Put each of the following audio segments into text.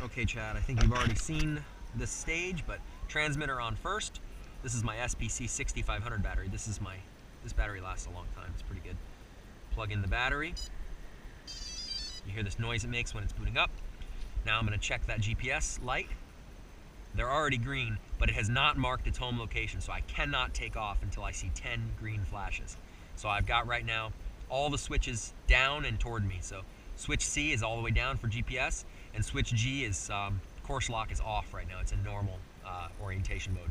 Okay, Chad, I think you've already seen this stage, but transmitter on first. This is my SPC 6500 battery. This battery lasts a long time. It's pretty good. Plug in the battery. You hear this noise it makes when it's booting up. Now I'm going to check that GPS light. They're already green, but it has not marked its home location, so I cannot take off until I see 10 green flashes. So I've got right now all the switches down and toward me. So switch C is all the way down for GPS, and switch G is course lock is off right now. It's in normal orientation mode.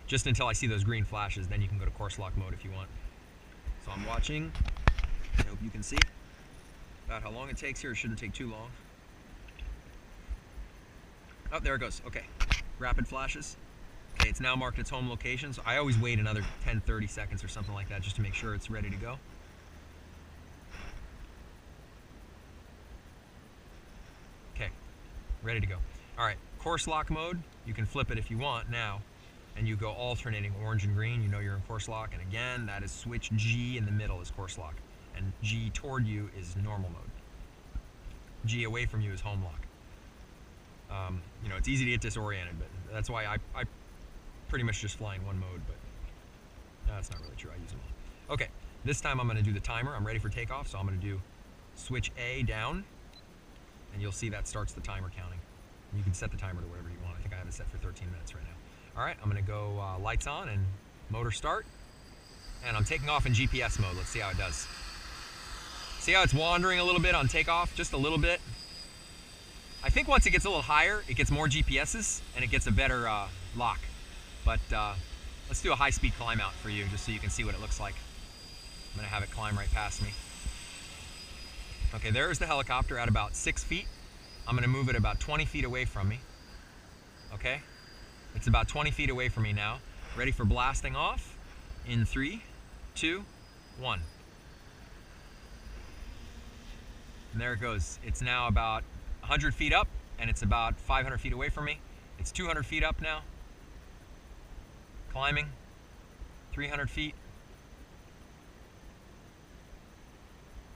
Just until I see those green flashes, then you can go to course lock mode if you want. So I'm watching. I hope you can see about how long it takes here. It shouldn't take too long. Oh, there it goes. Okay, rapid flashes. Okay, it's now marked its home location, so I always wait another 10-30 seconds or something like that just to make sure it's ready to go. Okay, ready to go. All right, course lock mode, you can flip it if you want now, and you go alternating orange and green. You know you're in course lock, and again, that is switch G in the middle is course lock, and G toward you is normal mode. G away from you is home lock. You know, it's easy to get disoriented, but that's why I pretty much just fly in one mode, but that's not really true. I use them all. Okay, this time I'm going to do the timer. I'm ready for takeoff, so I'm going to do switch A down, and you'll see that starts the timer counting. You can set the timer to whatever you want. I think I have it set for 13 minutes right now. All right, I'm going to go lights on and motor start, and I'm taking off in GPS mode. Let's see how it does. See how it's wandering a little bit on takeoff? Just a little bit. I think once it gets a little higher, it gets more GPSs and it gets a better lock. But let's do a high-speed climb out for you just so you can see what it looks like. I'm going to have it climb right past me. Okay, there's the helicopter at about 6 feet. I'm going to move it about 20 feet away from me. Okay, it's about 20 feet away from me now. Ready for blasting off in 3, 2, 1. And there it goes. It's now about 100 feet up, and it's about 500 feet away from me. It's 200 feet up now. Climbing. 300 feet.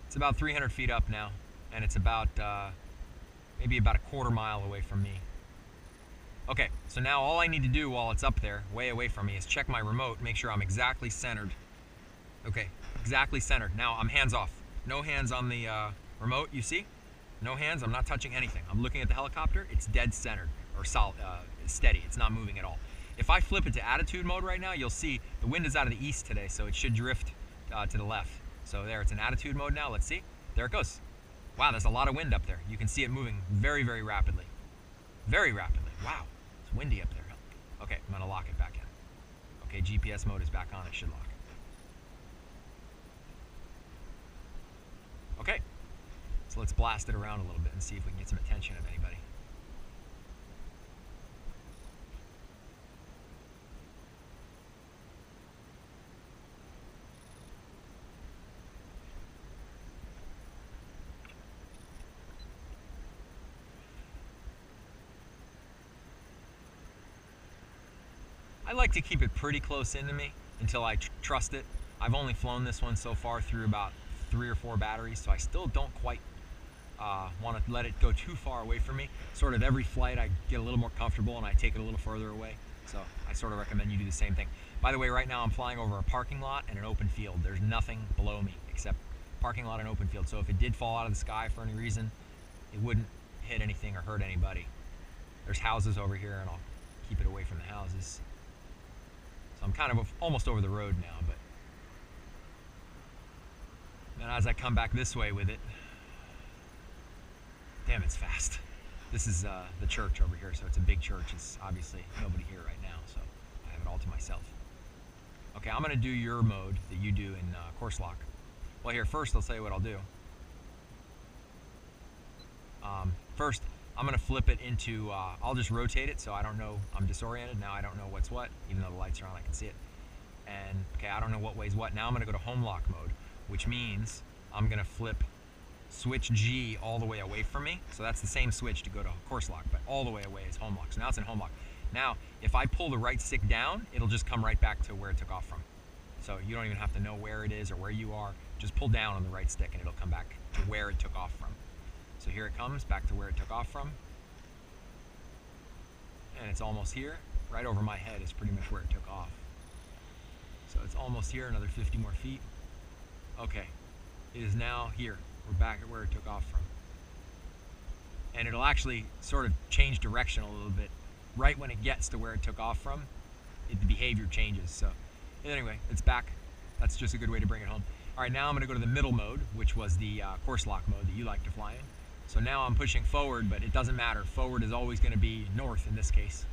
It's about 300 feet up now, and it's about maybe about a quarter mile away from me. Okay, so now all I need to do while it's up there, way away from me, is check my remote, make sure I'm exactly centered. Okay, exactly centered. Now I'm hands off. No hands on the remote, you see? No hands, I'm not touching anything. I'm looking at the helicopter, it's dead centered, or solid, steady, it's not moving at all. If I flip it to attitude mode right now, you'll see the wind is out of the east today, so it should drift to the left. So there, it's in attitude mode now, let's see. There it goes. Wow, there's a lot of wind up there. You can see it moving very, very rapidly. Very rapidly, wow. It's windy up there. Okay, I'm gonna lock it back in. Okay, GPS mode is back on, it should lock. Okay. So let's blast it around a little bit and see if we can get some attention of anybody. I like to keep it pretty close into me until I trust it. I've only flown this one so far through about 3 or 4 batteries, so I still don't quite want to let it go too far away from me. Sort of every flight I get a little more comfortable and I take it a little further away. So I sort of recommend you do the same thing. By the way, right now I'm flying over a parking lot and an open field. There's nothing below me except parking lot and open field. So if it did fall out of the sky for any reason, it wouldn't hit anything or hurt anybody. There's houses over here and I'll keep it away from the houses. So I'm kind of almost over the road now, but then as I come back this way with it, damn, it's fast. This is the church over here, so it's a big church. It's obviously nobody here right now, so I have it all to myself. Okay, I'm gonna do your mode that you do in course lock. Well, here, first I'll tell you what I'll do. First, I'm gonna flip it into, I'll just rotate it so I don't know, I'm disoriented. Now I don't know what's what, even though the lights are on, I can see it. And, okay, I don't know what way's what. Now I'm gonna go to home lock mode, which means I'm gonna flip switch G all the way away from me. So that's the same switch to go to course lock, but all the way away is home lock. So now it's in home lock. Now, if I pull the right stick down, it'll just come right back to where it took off from. So you don't even have to know where it is or where you are. Just pull down on the right stick and it'll come back to where it took off from. So here it comes, back to where it took off from. And it's almost here. Right over my head is pretty much where it took off. So it's almost here, another 50 more feet. Okay, it is now here. We're back at where it took off from. And it'll actually sort of change direction a little bit. Right when it gets to where it took off from, the behavior changes. So anyway, it's back. That's just a good way to bring it home. All right, now I'm gonna go to the middle mode, which was the course lock mode that you like to fly in. So now I'm pushing forward, but it doesn't matter. Forward is always gonna be north in this case.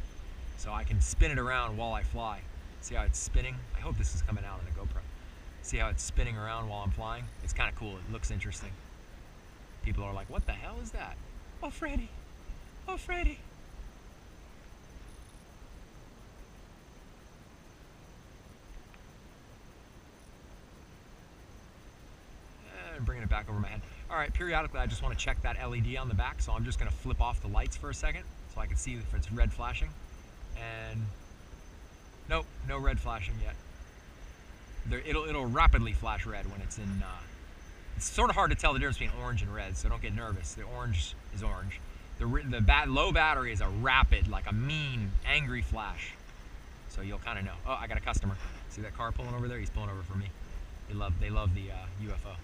So I can spin it around while I fly. See how it's spinning? I hope this is coming out on the GoPro. See how it's spinning around while I'm flying? It's kind of cool. It looks interesting. People are like, what the hell is that? Oh, Freddy. Oh, Freddy. And bringing it back over my head. All right, periodically I just want to check that LED on the back, so I'm just going to flip off the lights for a second so I can see if it's red flashing. And nope, no red flashing yet. It'll rapidly flash red when it's in. It's sort of hard to tell the difference between orange and red, so don't get nervous. The orange is orange. The low battery is a rapid, like a mean, angry flash. So you'll kind of know. Oh, I got a customer. See that car pulling over there? He's pulling over for me. They love the UFO.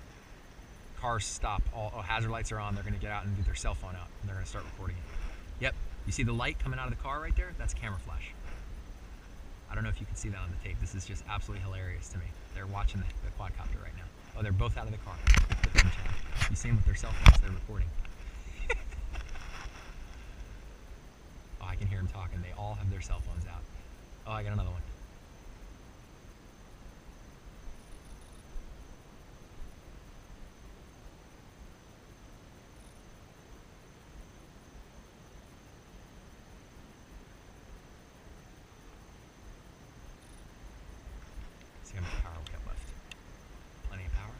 Cars stop. All hazard lights are on. They're going to get out and get their cell phone out, and they're going to start recording it. Yep. You see the light coming out of the car right there? That's camera flash. I don't know if you can see that on the tape. This is just absolutely hilarious to me. They're watching the quadcopter right now. Oh, they're both out of the car. You see them with their cell phones. They're recording. Oh, I can hear them talking. They all have their cell phones out. Oh, I got another one. See how much power we got left. Plenty of power.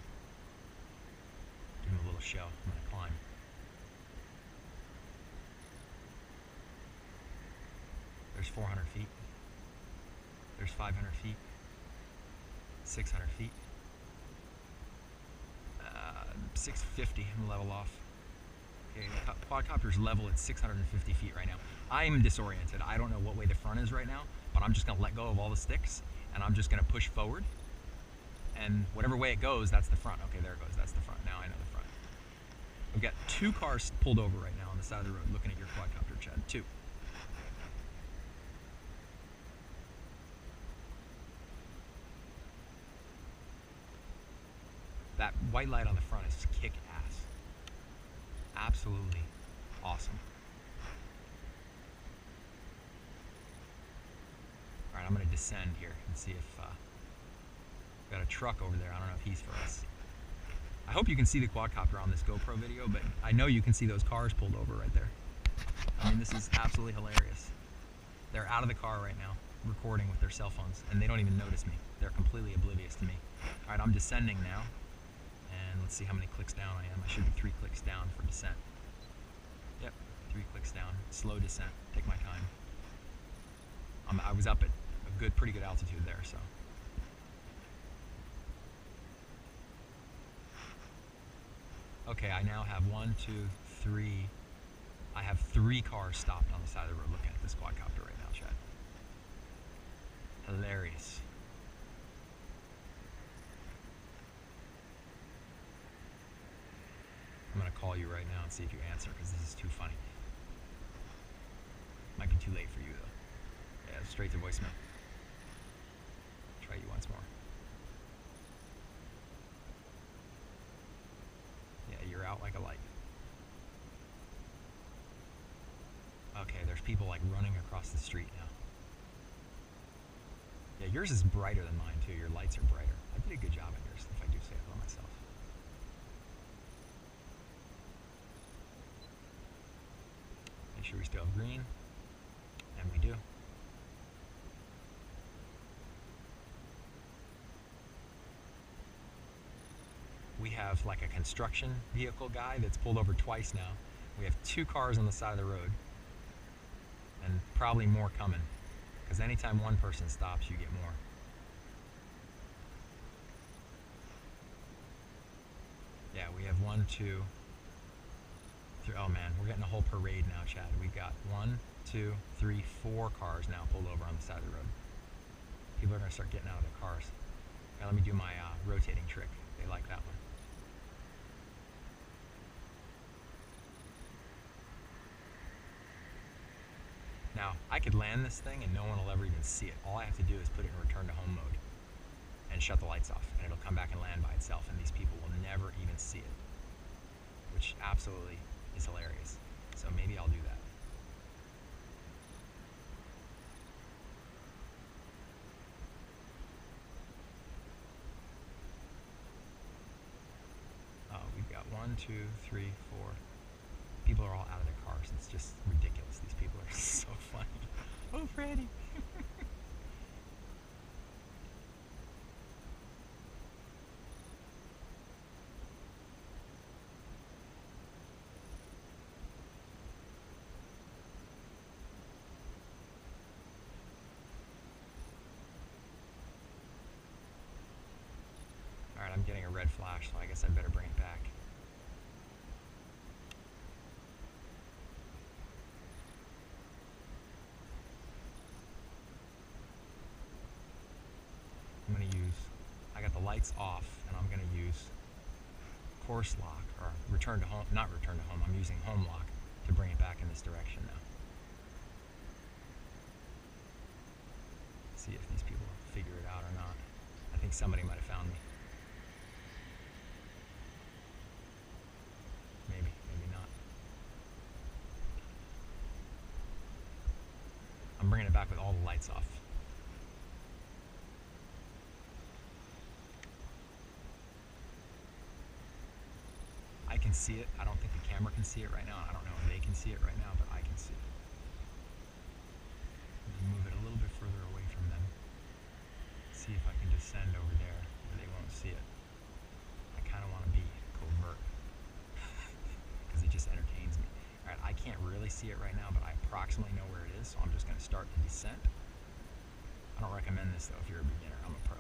Give him a little show. I'm going to climb. There's 400 feet. There's 500 feet. 600 feet. 650. I'm level off. Okay, the quadcopter's level at 650 feet right now. I'm disoriented. I don't know what way the front is right now, but I'm just going to let go of all the sticks, and I'm just going to push forward. And whatever way it goes, that's the front. Okay, there it goes. That's the front. Now I know the front. We've got 2 cars pulled over right now on the side of the road looking at your quadcopter, Chad. 2. That white light on the front is kick-ass. Absolutely awesome. All right, I'm going to descend here and see if got a truck over there. I don't know if he's for us. I hope you can see the quadcopter on this GoPro video, but I know you can see those cars pulled over right there. I mean, this is absolutely hilarious. They're out of the car right now, recording with their cell phones, and they don't even notice me. They're completely oblivious to me. All right, I'm descending now, and let's see how many clicks down I am. I should be 3 clicks down for descent. Yep, 3 clicks down. Slow descent. Take my time. I was up at a pretty good altitude there, so. Okay, I now have 1, 2, 3. I have 3 cars stopped on the side of the road looking at this quadcopter right now, Chad. Hilarious. I'm going to call you right now and see if you answer, because this is too funny. Might be too late for you, though. Yeah, straight to voicemail. Try you once more. Yeah, you're out like a light. Okay, there's people like running across the street now. Yeah, yours is brighter than mine too. Your lights are brighter. I did a good job on yours, if I do say so myself. Make sure we still have green. And we do. We have like a construction vehicle guy that's pulled over twice now. We have 2 cars on the side of the road. And probably more coming. Because anytime one person stops, you get more. Yeah, we have 1, 2, 3. Oh man, we're getting a whole parade now, Chad. We've got 1, 2, 3, 4 cars now pulled over on the side of the road. People are gonna start getting out of their cars. Now let me do my rotating trick. They like that one. Now, I could land this thing and no one will ever even see it. All I have to do is put it in return to home mode and shut the lights off, and it'll come back and land by itself, and these people will never even see it, which absolutely is hilarious. So maybe I'll do that. We've got 1, 2, 3, 4. People are all out of their cars. It's just ridiculous. These people are so funny. Oh, Freddie. Alright, I'm getting a red flash, so I guess I better bring it back. I'm going to use, I got the lights off, and I'm going to use course lock, or return to home, not return to home, I'm using home lock to bring it back in this direction now. See if these people figure it out or not. I think somebody might have found me. Maybe, maybe not. I'm bringing it back with all the lights off. I can see it. I don't think the camera can see it right now. I don't know if they can see it right now, but I can see it. Move it a little bit further away from them. See if I can descend over there where they won't see it. I kind of want to be covert because it just entertains me. Alright, I can't really see it right now, but I approximately know where it is, so I'm just going to start the descent. I don't recommend this though if you're a beginner. I'm a pro.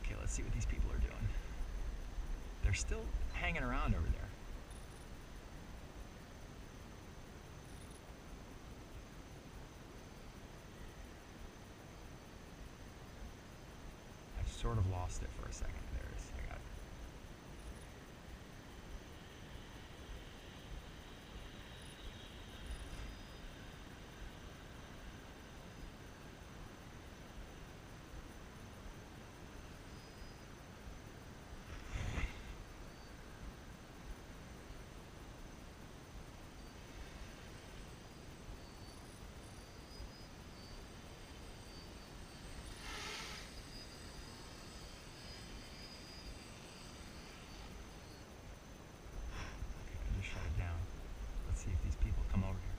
Okay, let's see what these people are doing. They're still hanging around over there. I've sort of lost it for a second. There it is. I got it. Shut it down. Let's see if these people come over here.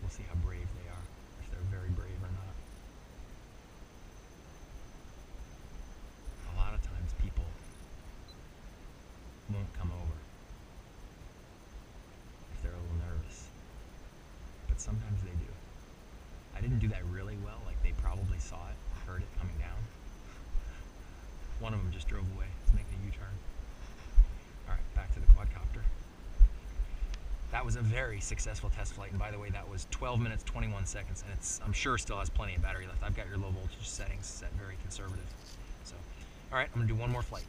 We'll see how brave they are, if they're very brave or not. A lot of times people won't come over if they're a little nervous, but sometimes they do. I didn't do that really well, like they probably saw it, heard it coming down. One of them just drove away. It's making a U-turn. Alright, back to the quadcopter. That was a very successful test flight, and by the way, that was 12 minutes, 21 seconds, and I'm sure still has plenty of battery left. I've got your low voltage settings set very conservative. So, alright, I'm going to do one more flight.